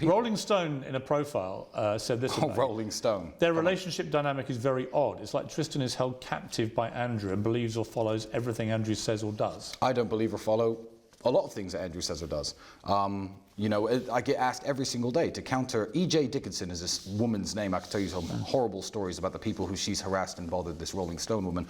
Rolling Stone, in a profile, said this about Rolling Stone. Their relationship dynamic is very odd. It's like Tristan is held captive by Andrew and believes or follows everything Andrew says or does. I don't believe or follow a lot of things that Andrew says or does. You know, I get asked every single day to counter. E.J. Dickinson is this woman's name. I could tell you some horrible stories about the people who she's harassed and bothered, this Rolling Stone woman.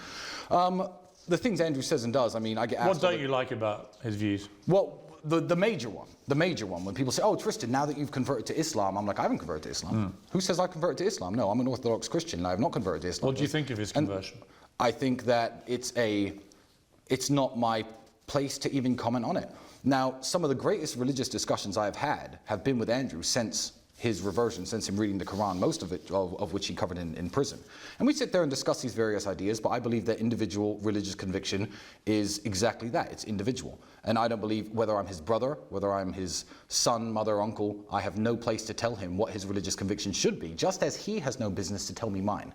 The things Andrew says and does, I mean, I get asked... What don't you like about his views? Well, the major one, when people say, oh, Tristan, now that you've converted to Islam, I'm like, I haven't converted to Islam. Who says I converted to Islam? No, I'm an Orthodox Christian and I have not converted to Islam. What do you think of his conversion? And I think that it's not my place to even comment on it. Now, some of the greatest religious discussions I've had have been with Andrew since his reversion, since him reading the Quran, most of it, of which he covered in prison. And we sit there and discuss these various ideas, but I believe that individual religious conviction is exactly that, it's individual. And I don't believe, whether I'm his brother, whether I'm his son, mother, uncle, I have no place to tell him what his religious conviction should be, just as he has no business to tell me mine.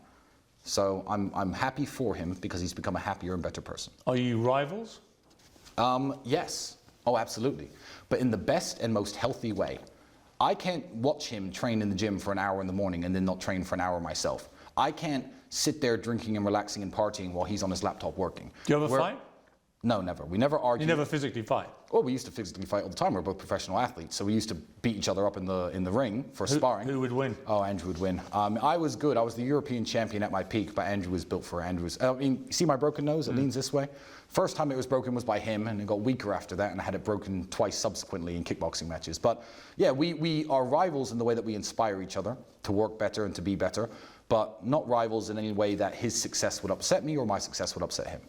So I'm happy for him because he's become a happier and better person. Are you rivals? Yes. Oh, absolutely. But in the best and most healthy way. I can't watch him train in the gym for an hour in the morning and then not train for an hour myself. I can't sit there drinking and relaxing and partying while he's on his laptop working. Do you ever fight? No, never. We never argue. You never physically fight? Oh, we used to physically fight all the time. We're both professional athletes, so we used to beat each other up in the ring for sparring. Who would win? Oh, Andrew would win. I was good. I was the European champion at my peak, but Andrew was built for Andrew's. I mean, see my broken nose? It leans this way. First time it was broken was by him, and it got weaker after that, and I had it broken twice subsequently in kickboxing matches. But yeah, we are rivals in the way that we inspire each other to work better and to be better, but not rivals in any way that his success would upset me or my success would upset him.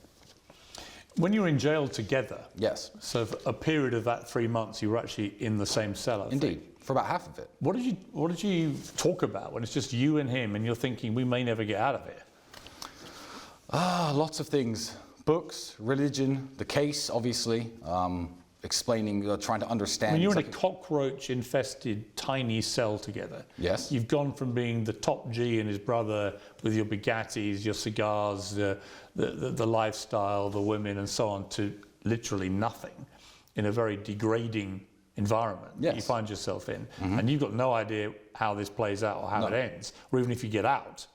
When you were in jail together, yes. So for a period of that 3 months, you were actually in the same cell. Indeed, for about half of it. What did you talk about when it's just you and him, and you're thinking we may never get out of it? Lots of things: books, religion, the case, obviously. Explaining, trying to understand. When you're in a cockroach-infested tiny cell together, yes, you've gone from being the top G and his brother with your Bugattis, your cigars, the lifestyle, the women, and so on, to literally nothing in a very degrading environment that you find yourself in, and you've got no idea how this plays out or how it ends, or even if you get out.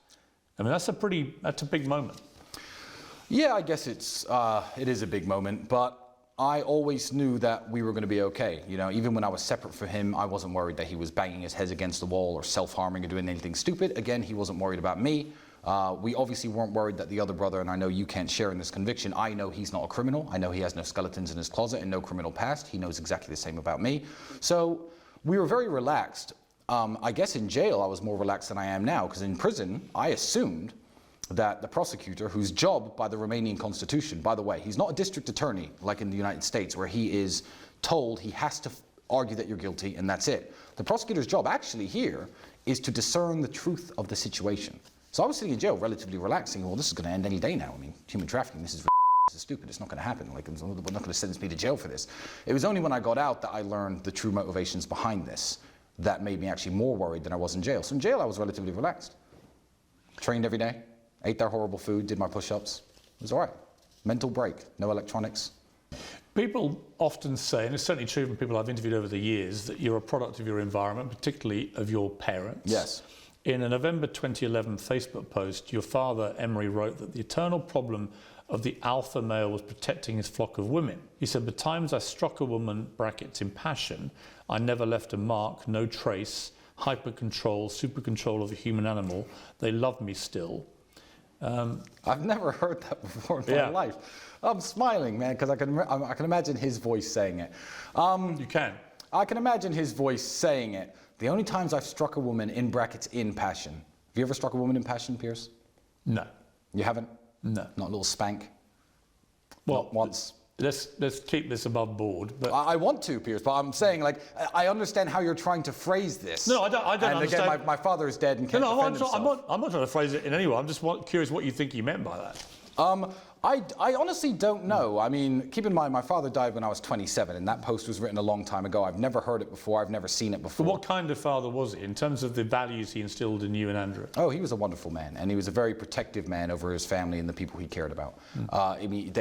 I mean, that's a big moment. Yeah, I guess it is a big moment, but I always knew that we were going to be okay. You know, even when I was separate from him, I wasn't worried that he was banging his head against the wall or self-harming or doing anything stupid. Again, he wasn't worried about me. We obviously weren't worried that the other brother, and I know you can't share in this conviction, I know he's not a criminal. I know he has no skeletons in his closet and no criminal past. He knows exactly the same about me. So we were very relaxed. I guess in jail I was more relaxed than I am now, because in prison I assumed that the prosecutor, whose job by the Romanian constitution, by the way, he's not a district attorney like in the United States where he is told he has to argue that you're guilty and that's it. The prosecutor's job actually here is to discern the truth of the situation. So I was sitting in jail relatively relaxing. Well, this is going to end any day now. I mean, human trafficking, this is stupid. It's not going to happen. Like, they're not going to sentence me to jail for this. It was only when I got out that I learned the true motivations behind this that made me actually more worried than I was in jail. So in jail I was relatively relaxed. Trained every day. Ate their horrible food, did my push-ups. It was all right. Mental break, no electronics. People often say, and it's certainly true from people I've interviewed over the years, that you're a product of your environment, particularly of your parents. Yes. In a November 2011 Facebook post, your father, Emery, wrote that the eternal problem of the alpha male was protecting his flock of women. He said, the times I struck a woman, brackets, in passion, I never left a mark, no trace, hyper control, super control of a human animal. They love me still. I've never heard that before in my life. I'm smiling, man, because I can imagine his voice saying it. You can? I can imagine his voice saying it. The only times I've struck a woman, in brackets, in passion. Have you ever struck a woman in passion, Piers? No. You haven't? No. Not a little spank? Well, not once? Let's keep this above board. But I want to, Piers, but I'm saying, like, I understand how you're trying to phrase this. No, I don't understand. And again, my father is dead and can't defend himself. I'm not trying to phrase it in any way. I'm just curious what you think he meant by that. I honestly don't know. I mean, keep in mind, my father died when I was 27, and that post was written a long time ago. I've never heard it before. I've never seen it before. But what kind of father was he, in terms of the values he instilled in you and Andrew? Oh, he was a wonderful man, and he was a very protective man over his family and the people he cared about. I mean,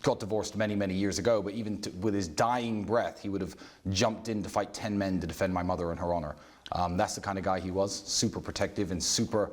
got divorced many, many years ago, but even with his dying breath, he would have jumped in to fight 10 men to defend my mother and her honor. That's the kind of guy he was, super protective and super,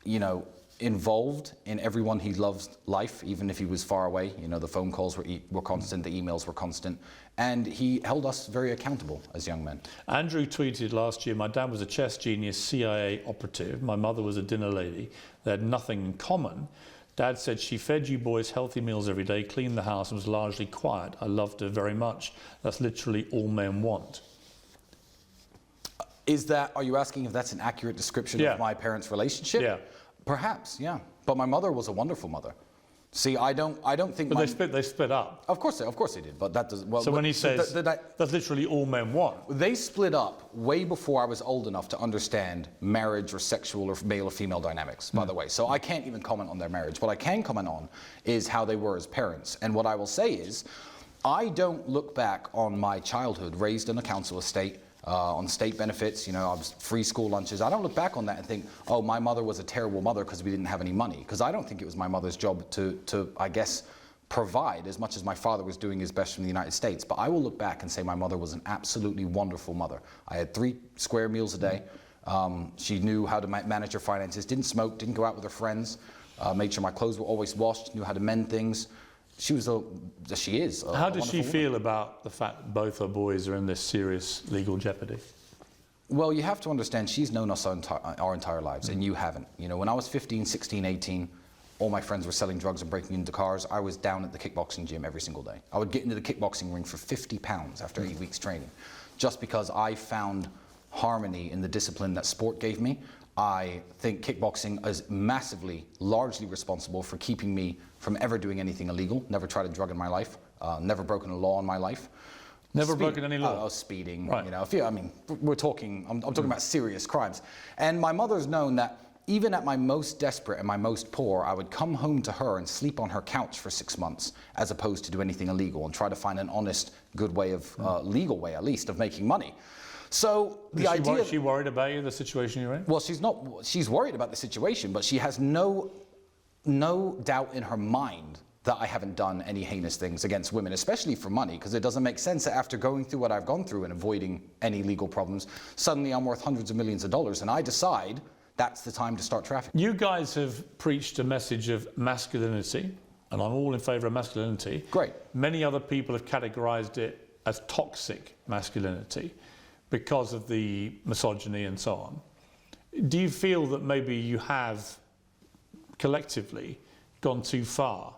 you know, involved in everyone he loves life, even if he was far away. You know, the phone calls were constant, the emails were constant, and he held us very accountable as young men. Andrew tweeted last year, my dad was a chess genius CIA operative, my mother was a dinner lady, they had nothing in common. Dad said she fed you boys healthy meals every day, cleaned the house and was largely quiet. I loved her very much. That's literally all men want. Are you asking if that's an accurate description of my parents' relationship? Yeah. Perhaps, yeah. But my mother was a wonderful mother. See, I don't think. But they split up. Of course they did. But that does. Well, so when he says that's literally all men want, they split up way before I was old enough to understand marriage or sexual or male or female dynamics. By the way, so I can't even comment on their marriage. What I can comment on is how they were as parents. And what I will say is, I don't look back on my childhood raised in a council estate. On state benefits, you know, I was free school lunches. I don't look back on that and think, oh, my mother was a terrible mother because we didn't have any money. Because I don't think it was my mother's job to, I guess, provide as much as my father was doing his best from the United States. But I will look back and say my mother was an absolutely wonderful mother. I had 3 square meals a day. She knew how to manage her finances, didn't smoke, didn't go out with her friends, made sure my clothes were always washed, knew how to mend things. She is. How does she feel about the fact that both her boys are in this serious legal jeopardy? Well, you have to understand, she's known us our entire lives, and you haven't. You know, when I was 15, 16, 18, all my friends were selling drugs and breaking into cars. I was down at the kickboxing gym every single day. I would get into the kickboxing ring for 50 pounds after 8 weeks training, just because I found harmony in the discipline that sport gave me. I think kickboxing is massively, largely responsible for keeping me from ever doing anything illegal. Never tried a drug in my life. Never broken a law in my life. Never broken any law? Speeding. Right. You know, I mean, we're talking. I'm talking about serious crimes. And my mother's known that even at my most desperate and my most poor, I would come home to her and sleep on her couch for 6 months, as opposed to do anything illegal and try to find an honest, good way of legal way, at least, of making money. So the idea. Is she worried about you, the situation you're in? Well, she's not. She's worried about the situation, but she has no doubt in her mind that I haven't done any heinous things against women, especially for money, because it doesn't make sense that after going through what I've gone through and avoiding any legal problems, suddenly I'm worth hundreds of millions of dollars, and I decide that's the time to start trafficking. You guys have preached a message of masculinity, and I'm all in favour of masculinity. Great. Many other people have categorised it as toxic masculinity because of the misogyny and so on. Do you feel that maybe you have collectively gone too far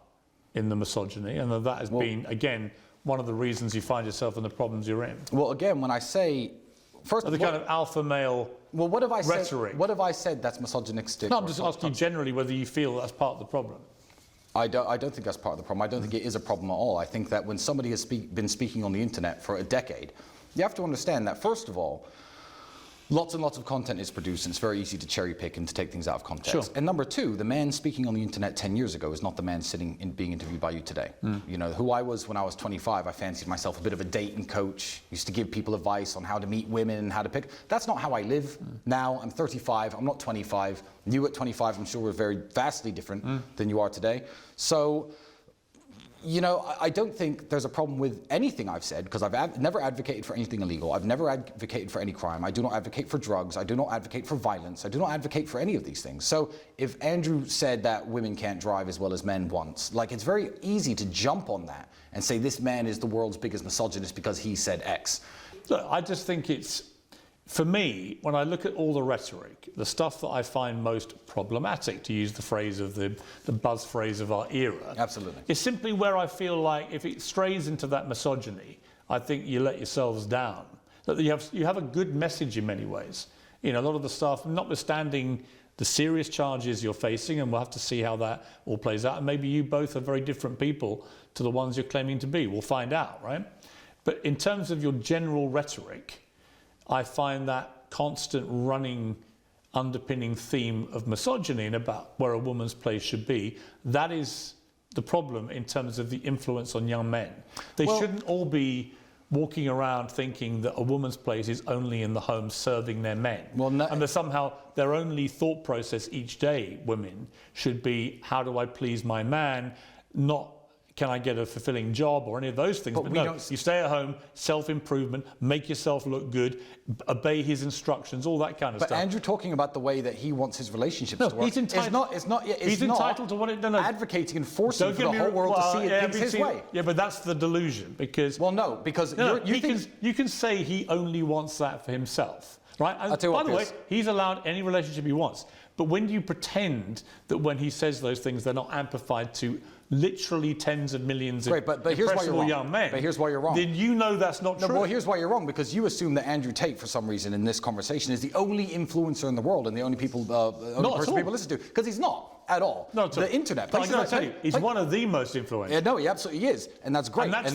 in the misogyny, and that has been, again, one of the reasons you find yourself in the problems you're in? Well, again, when I say, first, the kind of alpha male what have I rhetoric. Said? What have I said that's misogynistic? No, I'm just asking you generally whether you feel that's part of the problem. I don't think that's part of the problem. I don't think it is a problem at all. I think that when somebody has been speaking on the internet for a decade, you have to understand that, first of all, lots and lots of content is produced, and it's very easy to cherry pick and to take things out of context. Sure. And number 2, the man speaking on the internet 10 years ago is not the man sitting and being interviewed by you today. You know, who I was when I was 25, I fancied myself a bit of a dating coach, used to give people advice on how to meet women and how to pick. That's not how I live now. I'm 35, I'm not 25. You at 25, I'm sure we're very vastly different than you are today. So, you know, I don't think there's a problem with anything I've said, because I've never advocated for anything illegal. I've never advocated for any crime. I do not advocate for drugs. I do not advocate for violence. I do not advocate for any of these things. So if Andrew said that women can't drive as well as men once, like, it's very easy to jump on that and say this man is the world's biggest misogynist because he said X. Look, I just think it's, for me, when I look at all the rhetoric, the stuff that I find most problematic, to use the phrase of the buzz phrase of our era, Absolutely. is simply where I feel like if it strays into that misogyny, I think you let yourselves down. That you have a good message in many ways. You know, a lot of the stuff, notwithstanding the serious charges you're facing, and we'll have to see how that all plays out. And maybe you both are very different people to the ones you're claiming to be. We'll find out, right? But in terms of your general rhetoric, I find that constant running underpinning theme of misogyny and about where a woman's place should be, that is the problem in terms of the influence on young men. They shouldn't all be walking around thinking that a woman's place is only in the home serving their men. And that somehow their only thought process each day, women, should be, how do I please my man, not can I get a fulfilling job or any of those things? But no, you stay at home, self-improvement, make yourself look good, obey his instructions, all that kind of stuff. But Andrew talking about the way that he wants his relationships to work, he's entitled, he's entitled to what it, advocating and forcing for the whole world to see things his way. Yeah, but that's the delusion, because... Well, no, because you can say he only wants that for himself, right? And by the way, he's allowed any relationship he wants. But when you pretend that when he says those things, they're not amplified to literally tens of millions of impressionable young men, but here's why you're wrong. Then you know that's not true. Well, here's why you're wrong, because you assume that Andrew Tate, for some reason, in this conversation, is the only influencer in the world and the only person people listen to. Because he's not at all. Not at all. The internet. But I gotta tell you, he's one of the most influential. Yeah, no, he absolutely is, and that's great. And that's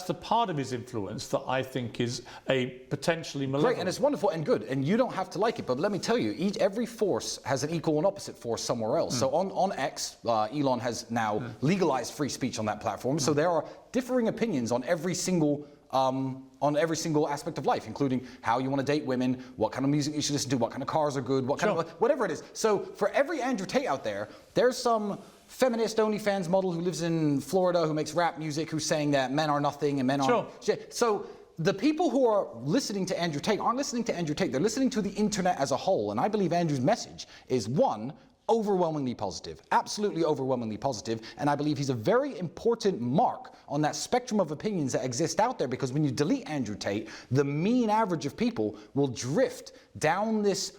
the part of his influence that I think is a potentially malevolent. Great, and it's wonderful and good, and you don't have to like it. But let me tell you, every force has an equal and opposite force somewhere else. So on X, Elon has now legalized free speech on that platform. So there are differing opinions on every single aspect of life, including how you want to date women, what kind of music you should listen to, what kind of cars are good, what kind of whatever it is. So for every Andrew Tate out there, there's some feminist OnlyFans model who lives in Florida who makes rap music who's saying that men are nothing and men are shit. So the people who are listening to Andrew Tate aren't listening to Andrew Tate. They're listening to the internet as a whole. And I believe Andrew's message is, one, overwhelmingly positive, absolutely overwhelmingly positive, and I believe he's a very important mark on that spectrum of opinions that exist out there, because when you delete Andrew Tate, the mean average of people will drift down this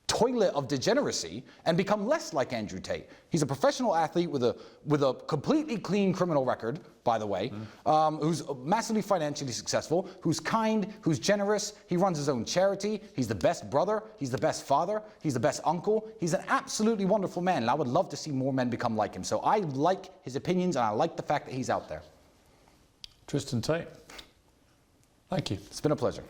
toilet of degeneracy and become less like Andrew Tate. He's a professional athlete with a completely clean criminal record, by the way, who's massively financially successful, who's kind, who's generous. He runs his own charity. He's the best brother. He's the best father. He's the best uncle. He's an absolutely wonderful man, and I would love to see more men become like him. So I like his opinions, and I like the fact that he's out there. Tristan Tate, thank you. It's been a pleasure.